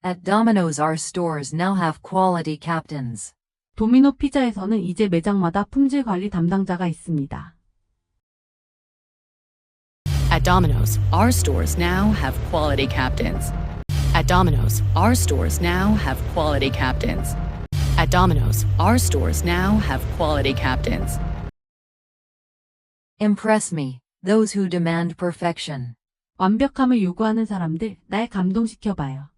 At Domino's our stores now have quality captains. 도미노 피자에서는 이제 매장마다 품질 관리 담당자가 있습니다. At Domino's, our stores now have quality captains. At Domino's, our stores now have quality captains. At Domino's, our stores now have quality captains. Impress me, those who demand perfection. 완벽함을 요구하는 사람들, 날 감동시켜봐요.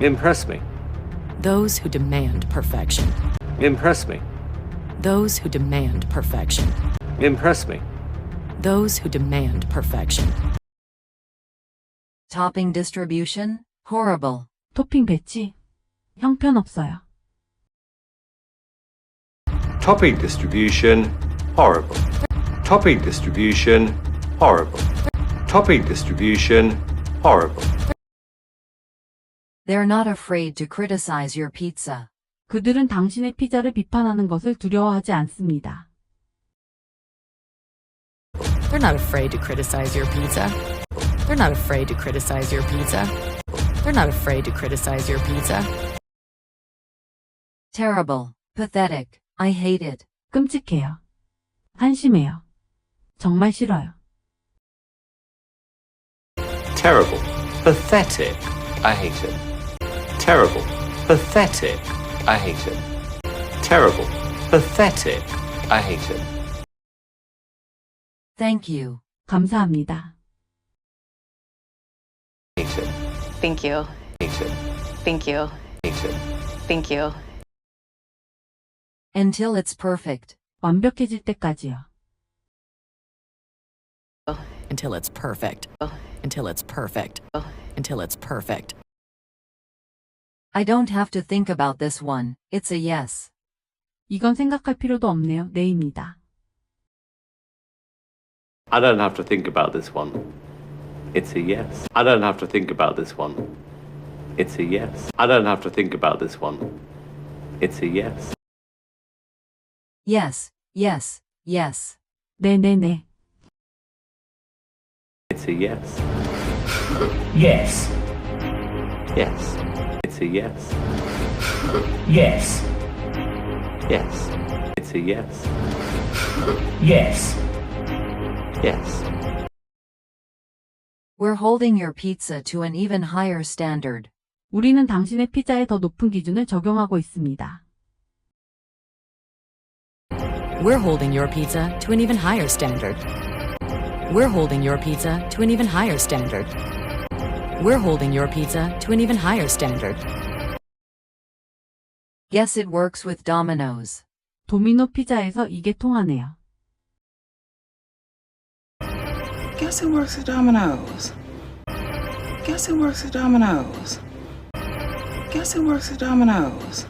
Impress me. Those who demand perfection. Impress me. Those who demand perfection. Impress me. Those who demand perfection. Topping distribution? Horrible. 토핑 배치? 형편없어요. Topping distribution, horrible. Topping distribution, horrible. Topping distribution, horrible. They're not afraid to criticize your pizza. 그들은 당신의 피자를 비판하는 것을 두려워하지 않습니다. They're not afraid to criticize your pizza. They're not afraid to criticize your pizza. They're not afraid to criticize your pizza. Terrible. Pathetic. I hate it. 끔찍해요. 한심해요. 정말 싫어요. Terrible. Pathetic. I hate it. Terrible. Pathetic. I hate it. Terrible. Pathetic. I hate it. Thank you. 감사합니다. Hate it. Thank you. Hate it. Thank you. Hate it. Thank you. Until it's perfect. 완벽해질 때까지요. Until it's perfect. Until it's perfect. Until it's perfect. I don't have to think about this one. It's a yes. 이건 생각할 필요도 없네요. 네입니다. I don't have to think about this one. It's a yes. I don't have to think about this one. It's a yes. I don't have to think about this one. It's a yes. Yes, yes, yes. 네네네. It's a yes. Yes. Yes. It's a yes. Yes. Yes. It's a yes. Yes. Yes. We're holding your pizza to an even higher standard. 우리는 당신의 피자에 더 높은 기준을 적용하고 있습니다. We're holding your pizza to an even higher standard. We're holding your pizza to an even higher standard. We're holding your pizza to an even higher standard. Guess it works with Domino's. 도미노 피자에서 이게 통하네요. Guess it works at Domino's. Guess it works at Domino's. Guess it works at Domino's.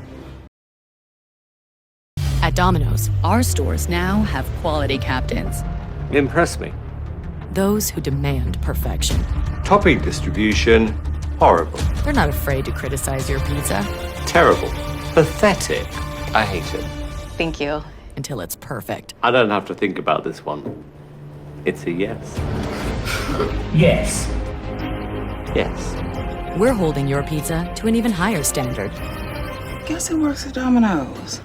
At Domino's, our stores now have quality captains. Impress me. Those who demand perfection. Topping distribution, horrible. They're not afraid to criticize your pizza. Terrible. Pathetic. I hate it. Thank you. Until it's perfect. I don't have to think about this one. It's a yes. Yes. Yes. We're holding your pizza to an even higher standard. Guess it works at Domino's.